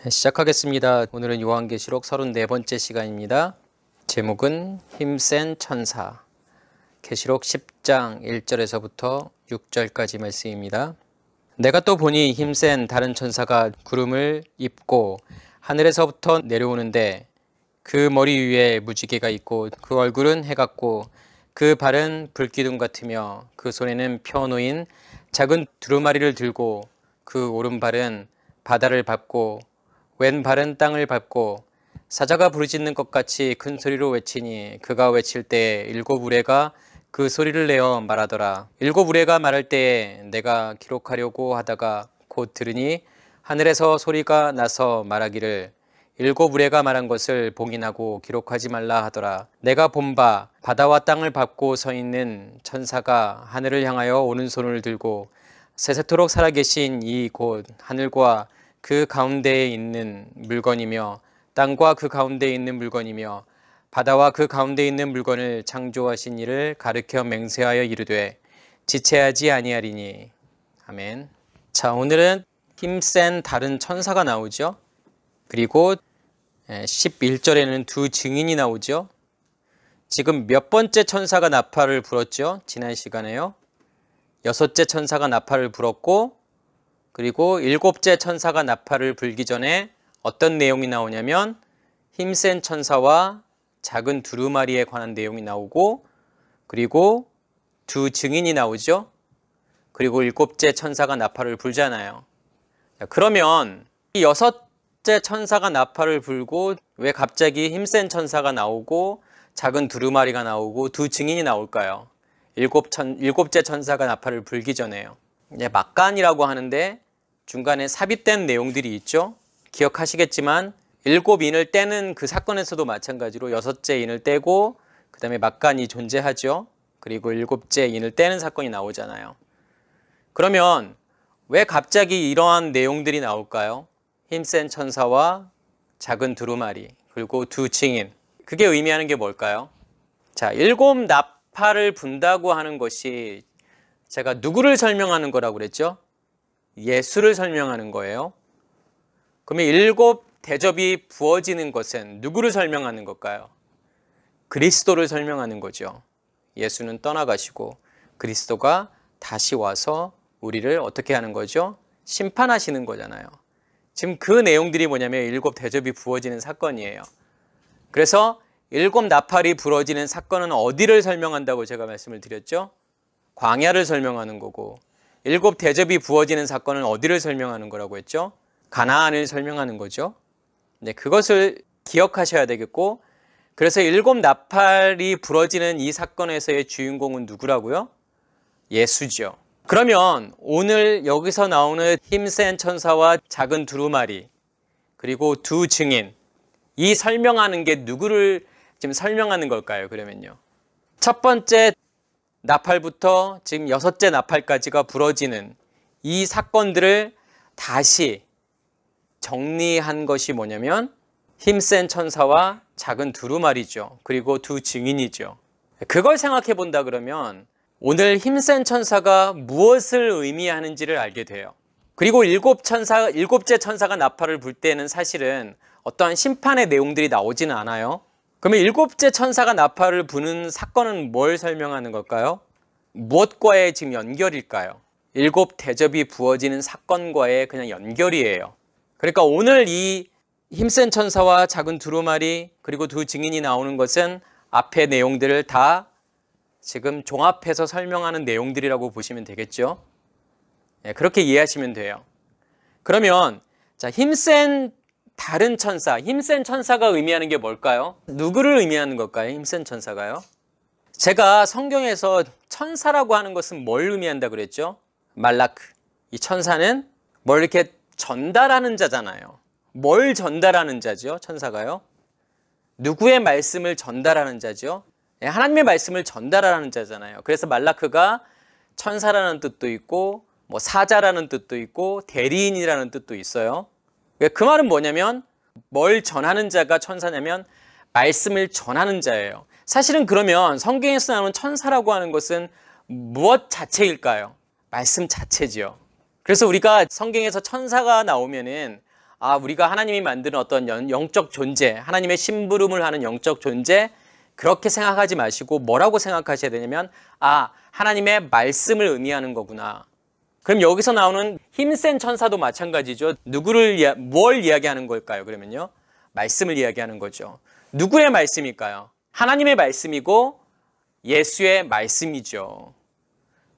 시작하겠습니다. 오늘은 요한계시록 34번째 시간입니다. 제목은 힘센 천사. 계시록 10장 1절에서부터 6절까지 말씀입니다. 내가 또 보니 힘센 다른 천사가 구름을 입고 하늘에서부터 내려오는데 그 머리 위에 무지개가 있고 그 얼굴은 해 같고 그 발은 불기둥 같으며 그 손에는 펴놓인 작은 두루마리를 들고 그 오른발은 바다를 밟고 왼발은 땅을 밟고 사자가 부르짖는 것 같이 큰 소리로 외치니 그가 외칠 때에 일곱 우레가 그 소리를 내어 말하더라. 일곱 우레가 말할 때에 내가 기록하려고 하다가 곧 들으니 하늘에서 소리가 나서 말하기를 일곱 우레가 말한 것을 봉인하고 기록하지 말라 하더라. 내가 본 바 바다와 땅을 밟고 서 있는 천사가 하늘을 향하여 오른손을 들고 세세토록 살아계신 이 곧 하늘과 그 가운데에 있는 물건이며 땅과 그 가운데에 있는 물건이며 바다와 그 가운데에 있는 물건을 창조하신 이를 가르쳐 맹세하여 이르되 지체하지 아니하리니. 아멘. 자, 오늘은 힘센 다른 천사가 나오죠. 그리고 11절에는 두 증인이 나오죠. 지금 몇 번째 천사가 나팔을 불었죠? 지난 시간에요. 여섯째 천사가 나팔을 불었고, 그리고 일곱째 천사가 나팔을 불기 전에 어떤 내용이 나오냐면 힘센 천사와 작은 두루마리에 관한 내용이 나오고, 그리고 두 증인이 나오죠. 그리고 일곱째 천사가 나팔을 불잖아요. 그러면 이 여섯째 천사가 나팔을 불고 왜 갑자기 힘센 천사가 나오고 작은 두루마리가 나오고 두 증인이 나올까요? 일곱째 천사가 나팔을 불기 전에요. 막간이라고 하는데 중간에 삽입된 내용들이 있죠. 기억하시겠지만 일곱 인을 떼는 그 사건에서도 마찬가지로 여섯째 인을 떼고 그 다음에 막간이 존재하죠. 그리고 일곱째 인을 떼는 사건이 나오잖아요. 그러면 왜 갑자기 이러한 내용들이 나올까요? 힘센 천사와 작은 두루마리 그리고 두 증인. 그게 의미하는 게 뭘까요? 자, 일곱 나팔을 분다고 하는 것이 제가 누구를 설명하는 거라고 그랬죠? 예수를 설명하는 거예요. 그러면 일곱 대접이 부어지는 것은 누구를 설명하는 걸까요? 그리스도를 설명하는 거죠. 예수는 떠나가시고 그리스도가 다시 와서 우리를 어떻게 하는 거죠? 심판하시는 거잖아요. 지금 그 내용들이 뭐냐면 일곱 대접이 부어지는 사건이에요. 그래서 일곱 나팔이 불어지는 사건은 어디를 설명한다고 제가 말씀을 드렸죠? 광야를 설명하는 거고, 일곱 대접이 부어지는 사건은 어디를 설명하는 거라고 했죠? 가나안을 설명하는 거죠. 네, 그것을 기억하셔야 되겠고, 그래서 일곱 나팔이 불어지는 이 사건에서의 주인공은 누구라고요? 예수죠. 그러면 오늘 여기서 나오는 힘센 천사와 작은 두루마리 그리고 두 증인, 이 설명하는 게 누구를 지금 설명하는 걸까요? 그러면요, 첫 번째 나팔부터 지금 여섯째 나팔까지가 불어지는 이 사건들을 다시 정리한 것이 뭐냐면 힘센 천사와 작은 두루마리죠. 그리고 두 증인이죠. 그걸 생각해 본다 그러면 오늘 힘센 천사가 무엇을 의미하는지를 알게 돼요. 그리고 일곱째 천사가 나팔을 불 때는 사실은 어떠한 심판의 내용들이 나오지는 않아요. 그러면 일곱째 천사가 나팔을 부는 사건은 뭘 설명하는 걸까요? 무엇과의 지금 연결일까요? 일곱 대접이 부어지는 사건과의 그냥 연결이에요. 그러니까 오늘 이 힘센 천사와 작은 두루마리 그리고 두 증인이 나오는 것은 앞의 내용들을 다 지금 종합해서 설명하는 내용들이라고 보시면 되겠죠. 그렇게 이해하시면 돼요. 그러면 자, 힘센 다른 천사, 힘센 천사가 의미하는 게 뭘까요? 누구를 의미하는 걸까요? 힘센 천사가요? 제가 성경에서 천사라고 하는 것은 뭘 의미한다 그랬죠? 말라크. 이 천사는 뭘 이렇게 전달하는 자잖아요. 뭘 전달하는 자죠? 천사가요? 누구의 말씀을 전달하는 자죠? 하나님의 말씀을 전달하는 자잖아요. 그래서 말라크가 천사라는 뜻도 있고 사자라는 뜻도 있고 대리인이라는 뜻도 있어요. 그 말은 뭐냐면 뭘 전하는 자가 천사냐면 말씀을 전하는 자예요. 사실은 그러면 성경에서 나오는 천사라고 하는 것은 무엇 자체일까요? 말씀 자체지요. 그래서 우리가 성경에서 천사가 나오면은 우리가 하나님이 만드는 어떤 영적 존재, 하나님의 심부름을 하는 영적 존재, 그렇게 생각하지 마시고 뭐라고 생각하셔야 되냐면 하나님의 말씀을 의미하는 거구나. 그럼 여기서 나오는 힘센 천사도 마찬가지죠. 뭘 이야기하는 걸까요? 그러면요, 말씀을 이야기하는 거죠. 누구의 말씀일까요? 하나님의 말씀이고 예수의 말씀이죠.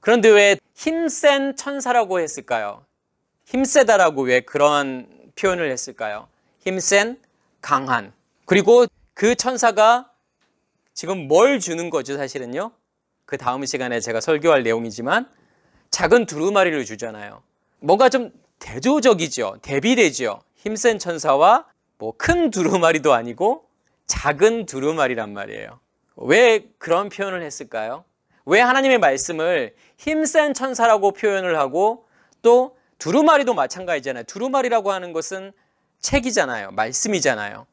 그런데 왜 힘센 천사라고 했을까요? 힘세다라고 왜 그런 표현을 했을까요? 힘센, 강한. 그리고 그 천사가 지금 뭘 주는 거죠, 사실은요? 그 다음 시간에 제가 설교할 내용이지만 작은 두루마리를 주잖아요. 뭔가 좀 대조적이죠. 대비되죠. 힘센 천사와 큰 두루마리도 아니고 작은 두루마리란 말이에요. 왜 그런 표현을 했을까요? 왜 하나님의 말씀을 힘센 천사라고 표현을 하고 또 두루마리도 마찬가지잖아요. 두루마리라고 하는 것은 책이잖아요. 말씀이잖아요.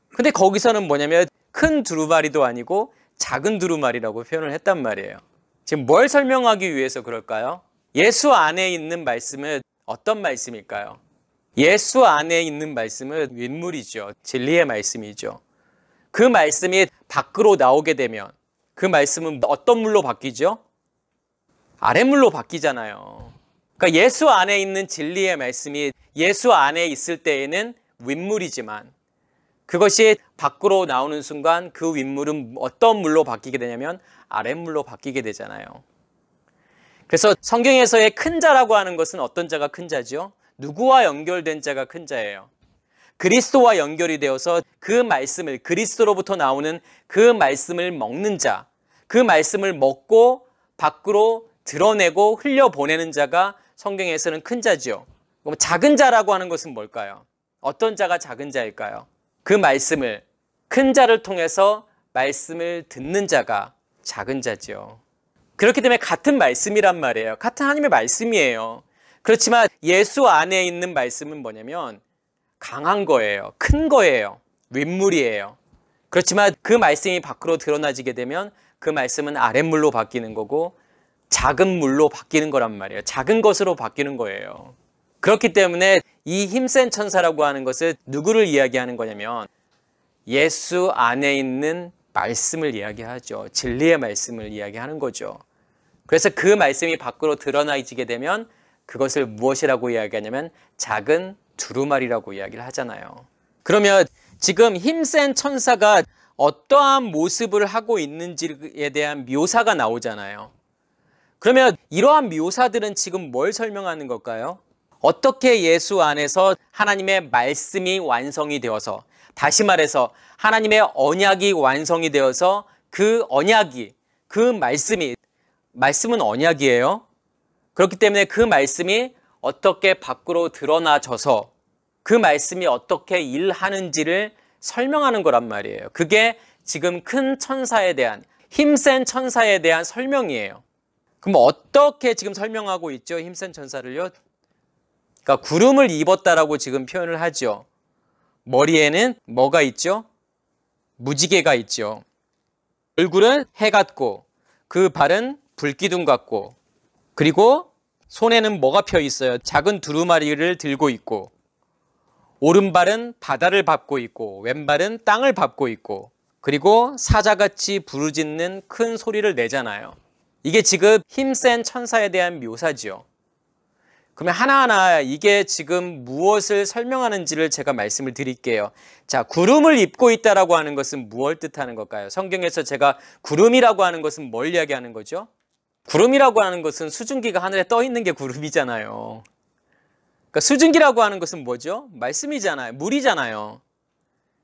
근데 거기서는 뭐냐면 큰 두루마리도 아니고 작은 두루마리라고 표현을 했단 말이에요. 지금 뭘 설명하기 위해서 그럴까요? 예수 안에 있는 말씀은 어떤 말씀일까요? 예수 안에 있는 말씀은 윗물이죠. 진리의 말씀이죠. 그 말씀이 밖으로 나오게 되면 그 말씀은 어떤 물로 바뀌죠? 아랫물로 바뀌잖아요. 그러니까 예수 안에 있는 진리의 말씀이 예수 안에 있을 때에는 윗물이지만 그것이 밖으로 나오는 순간 그 윗물은 어떤 물로 바뀌게 되냐면 아랫물로 바뀌게 되잖아요. 그래서 성경에서의 큰 자라고 하는 것은 어떤 자가 큰 자죠? 누구와 연결된 자가 큰 자예요? 그리스도와 연결이 되어서 그 말씀을, 그리스도로부터 나오는 그 말씀을 먹는 자, 그 말씀을 먹고 밖으로 드러내고 흘려보내는 자가 성경에서는 큰 자죠. 그럼 작은 자라고 하는 것은 뭘까요? 어떤 자가 작은 자일까요? 그 말씀을, 큰 자를 통해서 말씀을 듣는 자가 작은 자죠. 그렇기 때문에 같은 말씀이란 말이에요. 같은 하나님의 말씀이에요. 그렇지만 예수 안에 있는 말씀은 뭐냐면 강한 거예요. 큰 거예요. 윗물이에요. 그렇지만 그 말씀이 밖으로 드러나지게 되면 그 말씀은 아랫물로 바뀌는 거고 작은 물로 바뀌는 거란 말이에요. 작은 것으로 바뀌는 거예요. 그렇기 때문에 이 힘센 천사라고 하는 것은 누구를 이야기하는 거냐면 예수 안에 있는 말씀을 이야기하죠. 진리의 말씀을 이야기하는 거죠. 그래서 그 말씀이 밖으로 드러나지게 되면 그것을 무엇이라고 이야기하냐면 작은 두루마리라고 이야기를 하잖아요. 그러면 지금 힘센 천사가 어떠한 모습을 하고 있는지에 대한 묘사가 나오잖아요. 그러면 이러한 묘사들은 지금 뭘 설명하는 걸까요? 어떻게 예수 안에서 하나님의 말씀이 완성이 되어서, 다시 말해서 하나님의 언약이 완성이 되어서 그 언약이, 그 말씀은 언약이에요. 그렇기 때문에 그 말씀이 어떻게 밖으로 드러나져서 그 말씀이 어떻게 일하는지를 설명하는 거란 말이에요. 그게 지금 큰 천사에 대한, 힘센 천사에 대한 설명이에요. 그럼 어떻게 지금 설명하고 있죠? 힘센 천사를요? 그러니까 구름을 입었다라고 지금 표현을 하죠. 머리에는 뭐가 있죠? 무지개가 있죠. 얼굴은 해 같고 그 발은 불기둥 같고 그리고 손에는 뭐가 펴 있어요? 작은 두루마리를 들고 있고 오른발은 바다를 밟고 있고 왼발은 땅을 밟고 있고 그리고 사자같이 부르짖는 큰 소리를 내잖아요. 이게 지금 힘센 천사에 대한 묘사지요. 그러면 하나하나 이게 지금 무엇을 설명하는지를 제가 말씀을 드릴게요. 자, 구름을 입고 있다라고 하는 것은 무엇을 뜻하는 걸까요? 성경에서 제가 구름이라고 하는 것은 뭘 이야기하는 거죠? 구름이라고 하는 것은 수증기가 하늘에 떠 있는 게 구름이잖아요. 그러니까 수증기라고 하는 것은 뭐죠? 말씀이잖아요. 물이잖아요.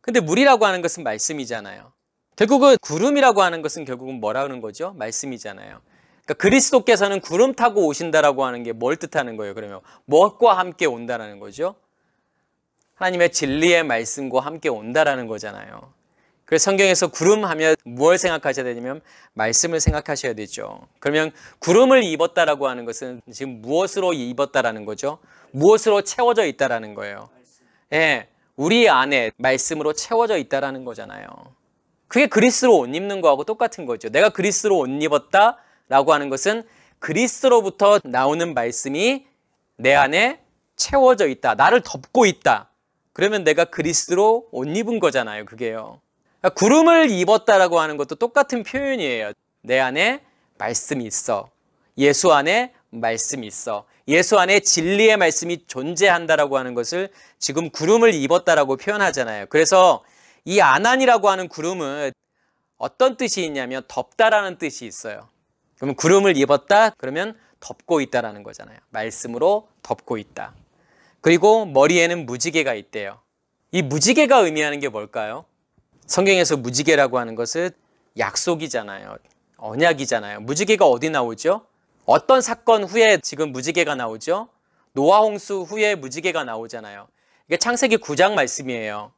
근데 물이라고 하는 것은 말씀이잖아요. 결국은 구름이라고 하는 것은 결국은 뭐라는 거죠? 말씀이잖아요. 그러니까 그리스도께서는 구름 타고 오신다라고 하는 게 뭘 뜻하는 거예요? 그러면 무엇과 함께 온다라는 거죠? 하나님의 진리의 말씀과 함께 온다라는 거잖아요. 그래서 성경에서 구름 하면 무엇을 생각하셔야 되냐면 말씀을 생각하셔야 되죠. 그러면 구름을 입었다라고 하는 것은 지금 무엇으로 입었다라는 거죠? 무엇으로 채워져 있다라는 거예요? 예, 우리 안에 말씀으로 채워져 있다라는 거잖아요. 그게 그리스도로 옷 입는 거하고 똑같은 거죠. 내가 그리스도로 옷 입었다라고 하는 것은 그리스도로부터 나오는 말씀이 내 안에 채워져 있다. 나를 덮고 있다. 그러면 내가 그리스도로 옷 입은 거잖아요. 그게요. 그러니까 구름을 입었다라고 하는 것도 똑같은 표현이에요. 내 안에 말씀이 있어. 예수 안에 말씀이 있어. 예수 안에 진리의 말씀이 존재한다라고 하는 것을 지금 구름을 입었다라고 표현하잖아요. 그래서 이 아난이라고 하는 구름은 어떤 뜻이 있냐면 덮다라는 뜻이 있어요. 그러면 구름을 입었다 그러면 덮고 있다라는 거잖아요. 말씀으로 덮고 있다. 그리고 머리에는 무지개가 있대요. 이 무지개가 의미하는 게 뭘까요? 성경에서 무지개라고 하는 것은 약속이잖아요. 언약이잖아요. 무지개가 어디 나오죠? 어떤 사건 후에 지금 무지개가 나오죠? 노아 홍수 후에 무지개가 나오잖아요. 이게 창세기 9장 말씀이에요.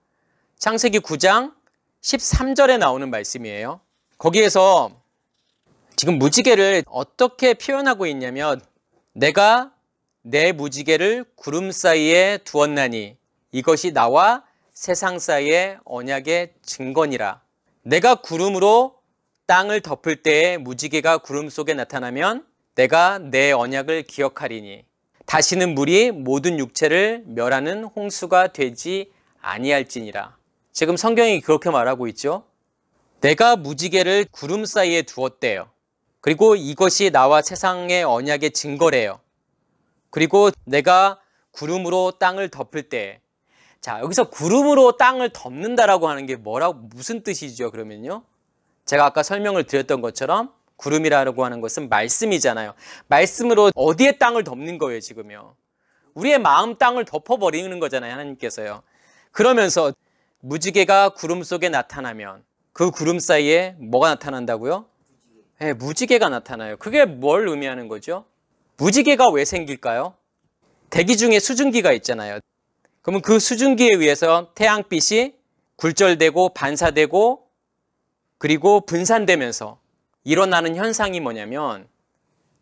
창세기 9장 13절에 나오는 말씀이에요. 거기에서 지금 무지개를 어떻게 표현하고 있냐면 내가 내 무지개를 구름 사이에 두었나니 이것이 나와 세상 사이의 언약의 증거니라. 내가 구름으로 땅을 덮을 때에 무지개가 구름 속에 나타나면 내가 내 언약을 기억하리니 다시는 물이 모든 육체를 멸하는 홍수가 되지 아니할지니라. 지금 성경이 그렇게 말하고 있죠. 내가 무지개를 구름 사이에 두었대요. 그리고 이것이 나와 세상의 언약의 증거래요. 그리고 내가 구름으로 땅을 덮을 때, 자, 여기서 구름으로 땅을 덮는다라고 하는 게 무슨 뜻이죠? 그러면요. 제가 아까 설명을 드렸던 것처럼 구름이라고 하는 것은 말씀이잖아요. 말씀으로 어디에 땅을 덮는 거예요, 지금요? 우리의 마음 땅을 덮어버리는 거잖아요, 하나님께서요. 그러면서 무지개가 구름 속에 나타나면 그 구름 사이에 뭐가 나타난다고요? 네, 무지개가 나타나요. 그게 뭘 의미하는 거죠? 무지개가 왜 생길까요? 대기 중에 수증기가 있잖아요. 그러면 그 수증기에 의해서 태양빛이 굴절되고 반사되고 그리고 분산되면서 일어나는 현상이 뭐냐면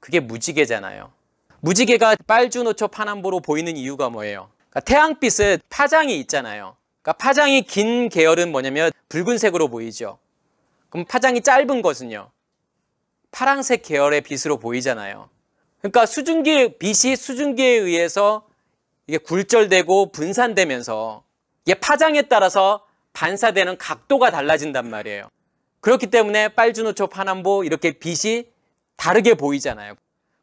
그게 무지개잖아요. 무지개가 빨주노초 파남보로 보이는 이유가 뭐예요? 그러니까 태양빛은 파장이 있잖아요. 그러니까 파장이 긴 계열은 뭐냐면 붉은색으로 보이죠. 그럼 파장이 짧은 것은요? 파란색 계열의 빛으로 보이잖아요. 그러니까 빛이 수증기에 의해서 이게 굴절되고 분산되면서 이게 파장에 따라서 반사되는 각도가 달라진단 말이에요. 그렇기 때문에 빨주노초 파남보 이렇게 빛이 다르게 보이잖아요.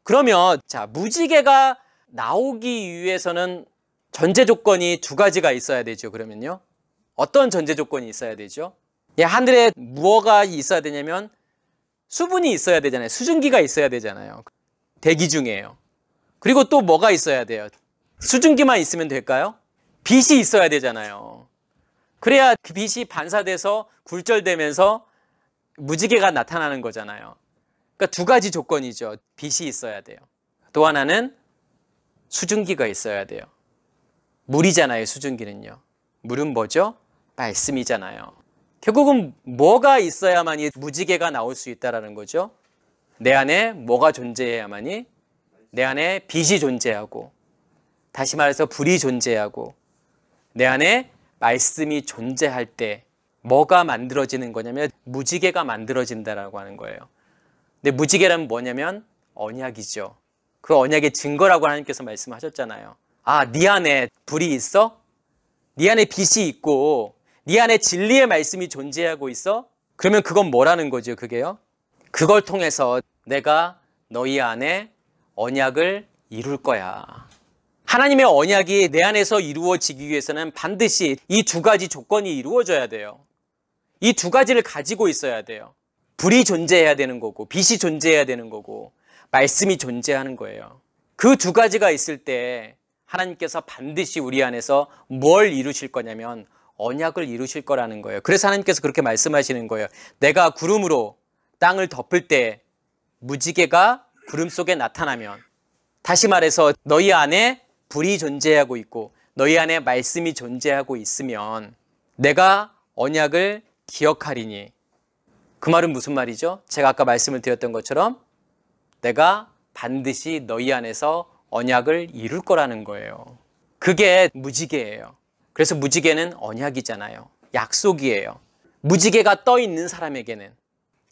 그러면 자, 무지개가 나오기 위해서는 전제 조건이 두 가지가 있어야 되죠. 그러면요. 어떤 전제 조건이 있어야 되죠? 하늘에 무엇가 있어야 되냐면 수분이 있어야 되잖아요. 수증기가 있어야 되잖아요. 대기 중에요. 그리고 또 뭐가 있어야 돼요? 수증기만 있으면 될까요? 빛이 있어야 되잖아요. 그래야 그 빛이 반사돼서 굴절되면서 무지개가 나타나는 거잖아요. 그러니까 두 가지 조건이죠. 빛이 있어야 돼요. 또 하나는 수증기가 있어야 돼요. 물이잖아요, 수증기는요. 물은 뭐죠? 말씀이잖아요. 결국은 뭐가 있어야만이 무지개가 나올 수 있다는 거죠. 내 안에 뭐가 존재해야만이 내 안에 빛이 존재하고 다시 말해서 불이 존재하고 내 안에 말씀이 존재할 때 뭐가 만들어지는 거냐면 무지개가 만들어진다라고 하는 거예요. 근데 무지개란 뭐냐면 언약이죠. 그 언약의 증거라고 하나님께서 말씀하셨잖아요. 아, 네 안에 불이 있어? 네 안에 빛이 있고 네 안에 진리의 말씀이 존재하고 있어? 그러면 그건 뭐라는 거죠, 그게요? 그걸 통해서 내가 너희 안에 언약을 이룰 거야. 하나님의 언약이 내 안에서 이루어지기 위해서는 반드시 이 두 가지 조건이 이루어져야 돼요. 이 두 가지를 가지고 있어야 돼요. 불이 존재해야 되는 거고 빛이 존재해야 되는 거고 말씀이 존재하는 거예요. 그 두 가지가 있을 때 하나님께서 반드시 우리 안에서 뭘 이루실 거냐면 언약을 이루실 거라는 거예요. 그래서 하나님께서 그렇게 말씀하시는 거예요. 내가 구름으로 땅을 덮을 때 무지개가 구름 속에 나타나면 다시 말해서 너희 안에 불이 존재하고 있고 너희 안에 말씀이 존재하고 있으면 내가 언약을 기억하리니. 그 말은 무슨 말이죠? 제가 아까 말씀을 드렸던 것처럼 내가 반드시 너희 안에서 언약을 이룰 거라는 거예요. 그게 무지개예요. 그래서 무지개는 언약이잖아요. 약속이에요. 무지개가 떠 있는 사람에게는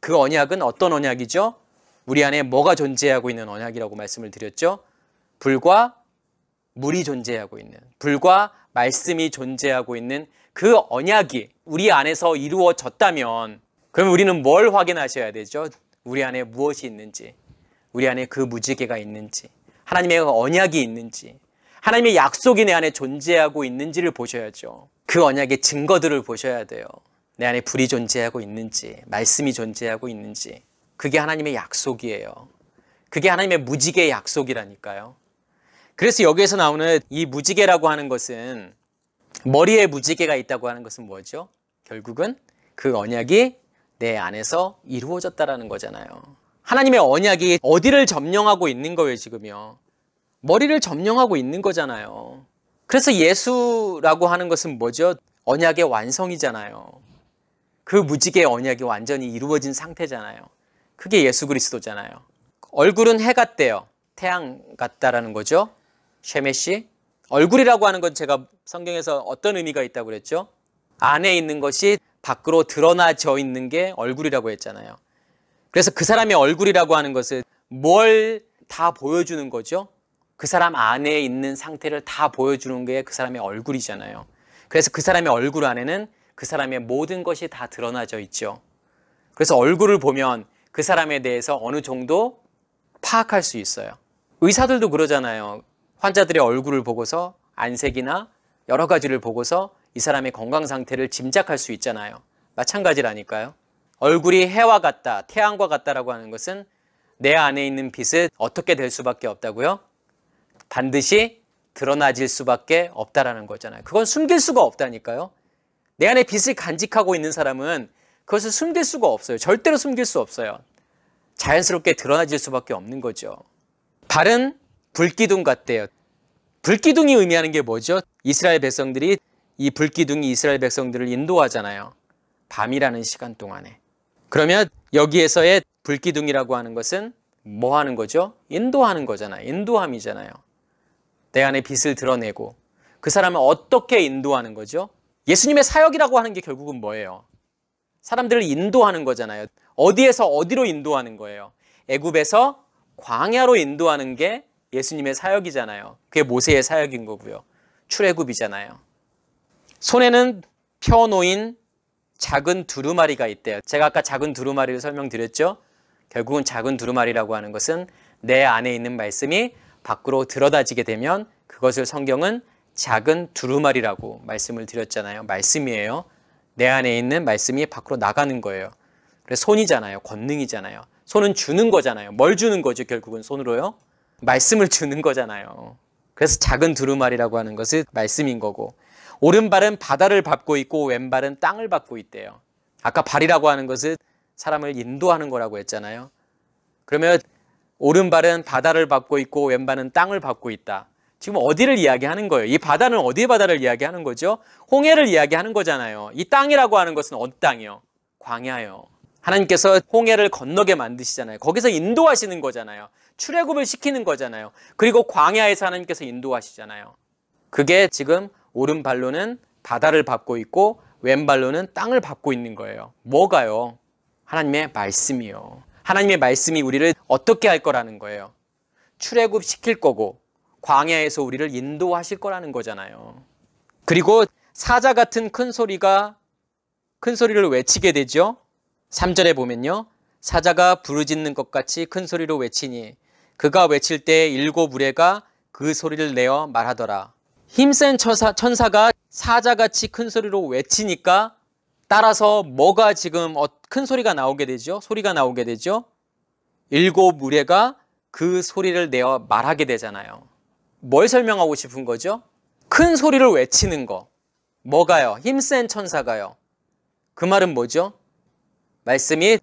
그 언약은 어떤 언약이죠? 우리 안에 뭐가 존재하고 있는 언약이라고 말씀을 드렸죠? 불과 물이 존재하고 있는, 불과 말씀이 존재하고 있는 그 언약이 우리 안에서 이루어졌다면 그럼 우리는 뭘 확인하셔야 되죠? 우리 안에 무엇이 있는지, 우리 안에 그 무지개가 있는지, 하나님의 언약이 있는지, 하나님의 약속이 내 안에 존재하고 있는지를 보셔야죠. 그 언약의 증거들을 보셔야 돼요. 내 안에 불이 존재하고 있는지, 말씀이 존재하고 있는지. 그게 하나님의 약속이에요. 그게 하나님의 무지개의 약속이라니까요. 그래서 여기에서 나오는 이 무지개라고 하는 것은, 머리에 무지개가 있다고 하는 것은 뭐죠? 결국은 그 언약이 내 안에서 이루어졌다라는 거잖아요. 하나님의 언약이 어디를 점령하고 있는 거예요, 지금요? 머리를 점령하고 있는 거잖아요. 그래서 예수라고 하는 것은 뭐죠? 언약의 완성이잖아요. 그 무지개의 언약이 완전히 이루어진 상태잖아요. 그게 예수 그리스도잖아요. 얼굴은 해 같대요. 태양 같다라는 거죠. 쉐메시. 얼굴이라고 하는 건 제가 성경에서 어떤 의미가 있다고 그랬죠? 안에 있는 것이 밖으로 드러나져 있는 게 얼굴이라고 했잖아요. 그래서 그 사람의 얼굴이라고 하는 것은 뭘 다 보여주는 거죠? 그 사람 안에 있는 상태를 다 보여주는 게 그 사람의 얼굴이잖아요. 그래서 그 사람의 얼굴 안에는 그 사람의 모든 것이 다 드러나져 있죠. 그래서 얼굴을 보면 그 사람에 대해서 어느 정도 파악할 수 있어요. 의사들도 그러잖아요. 환자들의 얼굴을 보고서 안색이나 여러 가지를 보고서 이 사람의 건강 상태를 짐작할 수 있잖아요. 마찬가지라니까요. 얼굴이 해와 같다, 태양과 같다라고 하는 것은 내 안에 있는 빛은 어떻게 될 수밖에 없다고요? 반드시 드러나질 수밖에 없다라는 거잖아요. 그건 숨길 수가 없다니까요. 내 안에 빛을 간직하고 있는 사람은 그것을 숨길 수가 없어요. 절대로 숨길 수 없어요. 자연스럽게 드러나질 수밖에 없는 거죠. 발은 불기둥 같대요. 불기둥이 의미하는 게 뭐죠? 이스라엘 백성들이 이 불기둥이 이스라엘 백성들을 인도하잖아요. 밤이라는 시간 동안에. 그러면 여기에서의 불기둥이라고 하는 것은 뭐 하는 거죠? 인도하는 거잖아요. 인도함이잖아요. 내 안에 빛을 드러내고 그 사람을 어떻게 인도하는 거죠? 예수님의 사역이라고 하는 게 결국은 뭐예요? 사람들을 인도하는 거잖아요. 어디에서 어디로 인도하는 거예요? 애굽에서 광야로 인도하는 게 예수님의 사역이잖아요. 그게 모세의 사역인 거고요. 출애굽이잖아요. 손에는 펴놓인 작은 두루마리가 있대요. 제가 아까 작은 두루마리를 설명드렸죠? 결국은 작은 두루마리라고 하는 것은 내 안에 있는 말씀이 밖으로 드러나지게 되면 그것을 성경은 작은 두루마리라고 말씀을 드렸잖아요. 말씀이에요. 내 안에 있는 말씀이 밖으로 나가는 거예요. 그래서 손이잖아요. 권능이잖아요. 손은 주는 거잖아요. 뭘 주는 거죠? 결국은 손으로요? 말씀을 주는 거잖아요. 그래서 작은 두루마리라고 하는 것은 말씀인 거고, 오른발은 바다를 밟고 있고 왼발은 땅을 밟고 있대요. 아까 발이라고 하는 것은 사람을 인도하는 거라고 했잖아요. 그러면 오른발은 바다를 밟고 있고 왼발은 땅을 밟고 있다. 지금 어디를 이야기하는 거예요? 이 바다는 어디의 바다를 이야기하는 거죠? 홍해를 이야기하는 거잖아요. 이 땅이라고 하는 것은 어디 땅이요? 광야요. 하나님께서 홍해를 건너게 만드시잖아요. 거기서 인도하시는 거잖아요. 출애굽을 시키는 거잖아요. 그리고 광야에서 하나님께서 인도하시잖아요. 그게 지금 오른발로는 바다를 밟고 있고 왼발로는 땅을 밟고 있는 거예요. 뭐가요? 하나님의 말씀이요. 하나님의 말씀이 우리를 어떻게 할 거라는 거예요. 출애굽 시킬 거고 광야에서 우리를 인도하실 거라는 거잖아요. 그리고 사자 같은 큰 소리를 외치게 되죠. 3절에 보면요. 사자가 부르짖는 것 같이 큰 소리로 외치니 그가 외칠 때 일곱 무리가 그 소리를 내어 말하더라. 힘센 천사가 사자같이 큰 소리로 외치니까 따라서 뭐가 지금 큰 소리가 나오게 되죠? 소리가 나오게 되죠? 일곱 무리가 그 소리를 내어 말하게 되잖아요. 뭘 설명하고 싶은 거죠? 큰 소리를 외치는 거. 뭐가요? 힘센 천사가요. 그 말은 뭐죠? 말씀이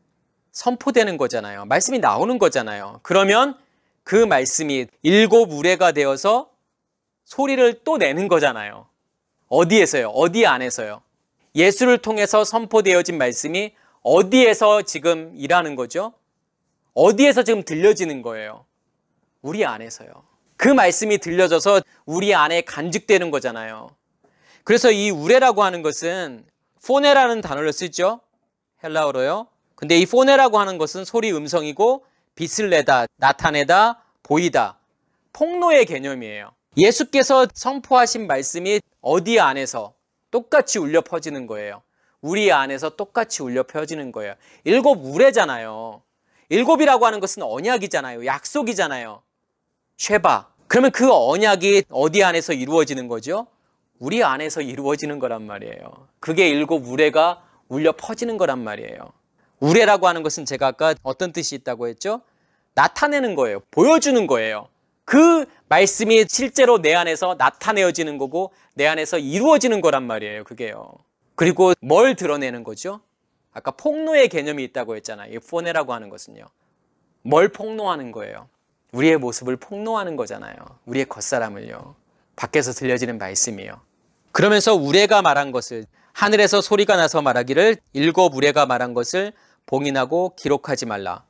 선포되는 거잖아요. 말씀이 나오는 거잖아요. 그러면 그 말씀이 일곱 우레가 되어서 소리를 또 내는 거잖아요. 어디에서요? 어디 안에서요? 예수를 통해서 선포되어진 말씀이 어디에서 지금 일하는 거죠? 어디에서 지금 들려지는 거예요? 우리 안에서요. 그 말씀이 들려져서 우리 안에 간직되는 거잖아요. 그래서 이 우레라고 하는 것은 포네라는 단어를 쓰죠. 헬라어로요. 근데 이 포네라고 하는 것은 소리 음성이고 빛을 내다, 나타내다, 보이다. 폭로의 개념이에요. 예수께서 선포하신 말씀이 어디 안에서 똑같이 울려 퍼지는 거예요. 우리 안에서 똑같이 울려 퍼지는 거예요. 7 우레잖아요. 7이라고 하는 것은 언약이잖아요. 약속이잖아요. 쉐바. 그러면 그 언약이 어디 안에서 이루어지는 거죠? 우리 안에서 이루어지는 거란 말이에요. 그게 7 우레가 울려 퍼지는 거란 말이에요. 우레라고 하는 것은 제가 아까 어떤 뜻이 있다고 했죠? 나타내는 거예요. 보여주는 거예요. 그 말씀이 실제로 내 안에서 나타내어지는 거고 내 안에서 이루어지는 거란 말이에요. 그게요. 그리고 뭘 드러내는 거죠? 아까 폭로의 개념이 있다고 했잖아요. 이 포네라고 하는 것은요. 뭘 폭로하는 거예요? 우리의 모습을 폭로하는 거잖아요. 우리의 겉사람을요. 밖에서 들려지는 말씀이요. 그러면서 우레가 말한 것을, 하늘에서 소리가 나서 말하기를 7 우레가 말한 것을 봉인하고 기록하지 말라.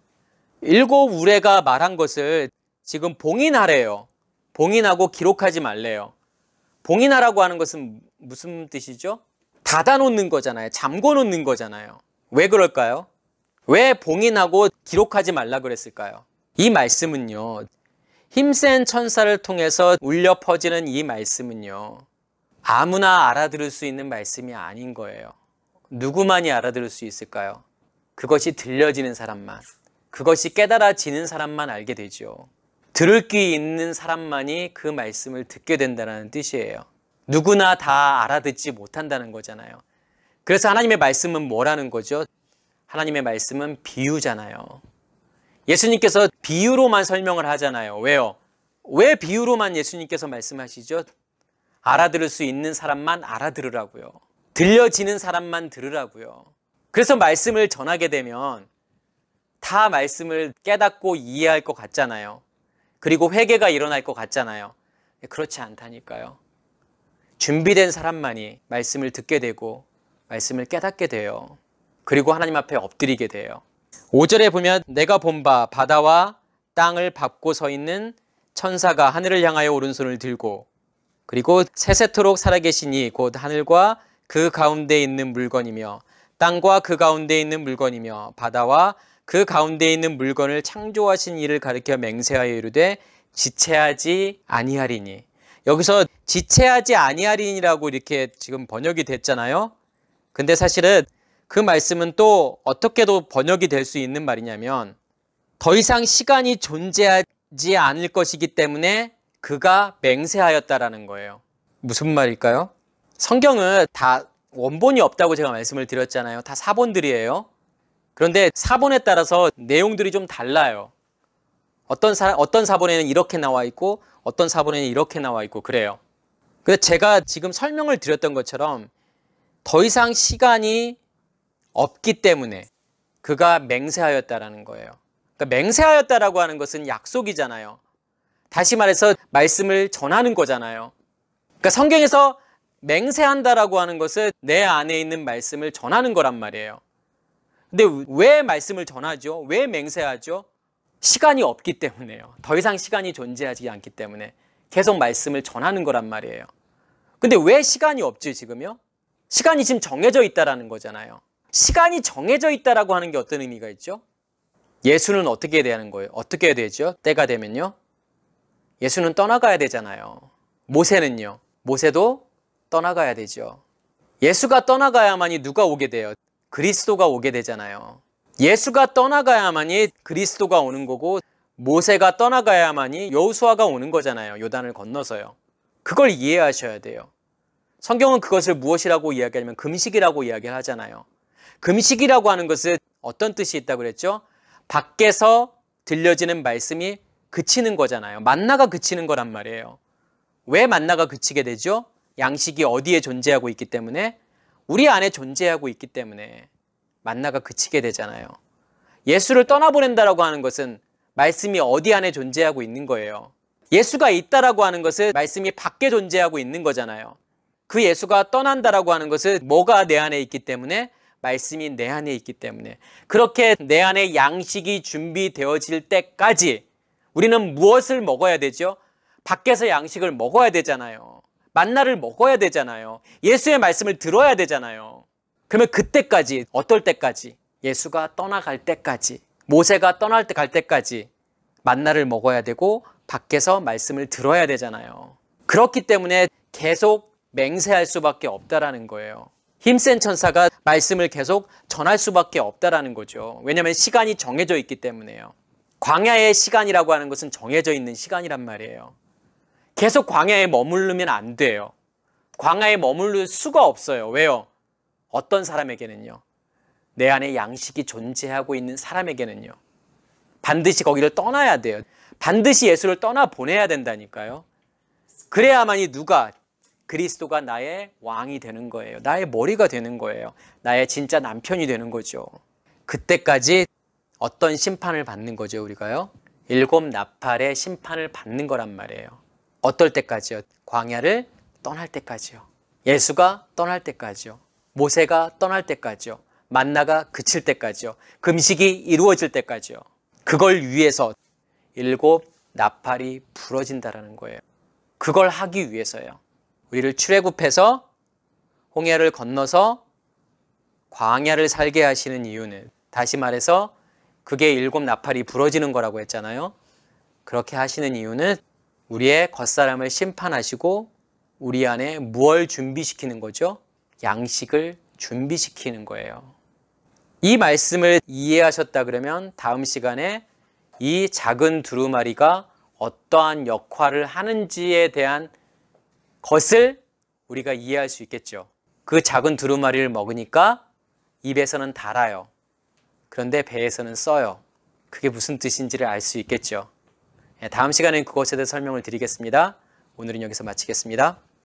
7 우레가 말한 것을 지금 봉인하래요. 봉인하고 기록하지 말래요. 봉인하라고 하는 것은 무슨 뜻이죠? 닫아놓는 거잖아요. 잠궈놓는 거잖아요. 왜 그럴까요? 왜 봉인하고 기록하지 말라 그랬을까요? 이 말씀은요, 힘센 천사를 통해서 울려 퍼지는 이 말씀은요, 아무나 알아들을 수 있는 말씀이 아닌 거예요. 누구만이 알아들을 수 있을까요? 그것이 들려지는 사람만, 그것이 깨달아지는 사람만 알게 되죠. 들을 귀 있는 사람만이 그 말씀을 듣게 된다는 뜻이에요. 누구나 다 알아듣지 못한다는 거잖아요. 그래서 하나님의 말씀은 뭐라는 거죠? 하나님의 말씀은 비유잖아요. 예수님께서 비유로만 설명을 하잖아요. 왜요? 왜 비유로만 예수님께서 말씀하시죠? 알아들을 수 있는 사람만 알아들으라고요. 들려지는 사람만 들으라고요. 그래서 말씀을 전하게 되면 다 말씀을 깨닫고 이해할 것 같잖아요. 그리고 회개가 일어날 것 같잖아요. 그렇지 않다니까요. 준비된 사람만이 말씀을 듣게 되고 말씀을 깨닫게 돼요. 그리고 하나님 앞에 엎드리게 돼요. 5절에 보면 내가 본 바 바다와 땅을 밟고 서 있는 천사가 하늘을 향하여 오른손을 들고, 그리고 세세토록 살아계시니 곧 하늘과 그 가운데 있는 물건이며 땅과 그 가운데 있는 물건이며 바다와 그 가운데 있는 물건을 창조하신 이를 가리켜 맹세하여 이르되 지체하지 아니하리니. 여기서 지체하지 아니하리니라고 이렇게 지금 번역이 됐잖아요. 근데 사실은 그 말씀은 또 어떻게도 번역이 될 수 있는 말이냐면, 더 이상 시간이 존재하지 않을 것이기 때문에 그가 맹세하였다라는 거예요. 무슨 말일까요? 성경은 다 원본이 없다고 제가 말씀을 드렸잖아요. 다 사본들이에요. 그런데 사본에 따라서 내용들이 좀 달라요. 어떤 사본에는 이렇게 나와 있고 어떤 사본에는 이렇게 나와 있고 그래요. 근데 제가 지금 설명을 드렸던 것처럼 더 이상 시간이 없기 때문에 그가 맹세하였다라는 거예요. 그러니까 맹세하였다라고 하는 것은 약속이잖아요. 다시 말해서 말씀을 전하는 거잖아요. 그러니까 성경에서 맹세한다라고 하는 것은 내 안에 있는 말씀을 전하는 거란 말이에요. 근데 왜 말씀을 전하죠? 왜 맹세하죠? 시간이 없기 때문에요. 더 이상 시간이 존재하지 않기 때문에 계속 말씀을 전하는 거란 말이에요. 근데 왜 시간이 없지 지금요? 시간이 지금 정해져 있다라는 거잖아요. 시간이 정해져 있다라고 하는 게 어떤 의미가 있죠? 예수는 어떻게 해야 하는 거예요? 어떻게 해야 되죠? 때가 되면요? 예수는 떠나가야 되잖아요. 모세는요? 모세도 떠나가야 되죠. 예수가 떠나가야만이 누가 오게 돼요? 그리스도가 오게 되잖아요. 예수가 떠나가야만이 그리스도가 오는 거고, 모세가 떠나가야만이 여호수아가 오는 거잖아요. 요단을 건너서요. 그걸 이해하셔야 돼요. 성경은 그것을 무엇이라고 이야기하냐면 금식이라고 이야기를 하잖아요. 금식이라고 하는 것은 어떤 뜻이 있다고 그랬죠? 밖에서 들려지는 말씀이 그치는 거잖아요. 만나가 그치는 거란 말이에요. 왜 만나가 그치게 되죠? 양식이 어디에 존재하고 있기 때문에, 우리 안에 존재하고 있기 때문에 만나가 그치게 되잖아요. 예수를 떠나보낸다라고 하는 것은 말씀이 어디 안에 존재하고 있는 거예요. 예수가 있다라고 하는 것은 말씀이 밖에 존재하고 있는 거잖아요. 그 예수가 떠난다라고 하는 것은 뭐가 내 안에 있기 때문에? 말씀이 내 안에 있기 때문에. 그렇게 내 안에 양식이 준비되어질 때까지 우리는 무엇을 먹어야 되죠? 밖에서 양식을 먹어야 되잖아요. 만나를 먹어야 되잖아요. 예수의 말씀을 들어야 되잖아요. 그러면 그때까지, 어떨 때까지? 예수가 떠나갈 때까지, 모세가 갈 때까지 만나를 먹어야 되고 밖에서 말씀을 들어야 되잖아요. 그렇기 때문에 계속 맹세할 수밖에 없다라는 거예요. 힘센 천사가 말씀을 계속 전할 수밖에 없다라는 거죠. 왜냐하면 시간이 정해져 있기 때문에요. 광야의 시간이라고 하는 것은 정해져 있는 시간이란 말이에요. 계속 광야에 머무르면 안 돼요. 광야에 머무를 수가 없어요. 왜요? 어떤 사람에게는요. 내 안에 양식이 존재하고 있는 사람에게는요. 반드시 거기를 떠나야 돼요. 반드시 예수를 떠나보내야 된다니까요. 그래야만이 누가 그리스도가 나의 왕이 되는 거예요. 나의 머리가 되는 거예요. 나의 진짜 남편이 되는 거죠. 그때까지 어떤 심판을 받는 거죠, 우리가요? 7 나팔의 심판을 받는 거란 말이에요. 어떨 때까지요? 광야를 떠날 때까지요. 예수가 떠날 때까지요. 모세가 떠날 때까지요. 만나가 그칠 때까지요. 금식이 이루어질 때까지요. 그걸 위해서 7 나팔이 부러진다라는 거예요. 그걸 하기 위해서요. 우리를 출애굽해서 홍해를 건너서 광야를 살게 하시는 이유는, 다시 말해서 그게 7 나팔이 부러지는 거라고 했잖아요. 그렇게 하시는 이유는 우리의 겉사람을 심판하시고 우리 안에 무엇을 준비시키는 거죠? 양식을 준비시키는 거예요. 이 말씀을 이해하셨다 그러면 다음 시간에 이 작은 두루마리가 어떠한 역할을 하는지에 대한 것을 우리가 이해할 수 있겠죠. 그 작은 두루마리를 먹으니까 입에서는 달아요. 그런데 배에서는 써요. 그게 무슨 뜻인지를 알 수 있겠죠. 다음 시간엔 그것에 대해 설명을 드리겠습니다. 오늘은 여기서 마치겠습니다.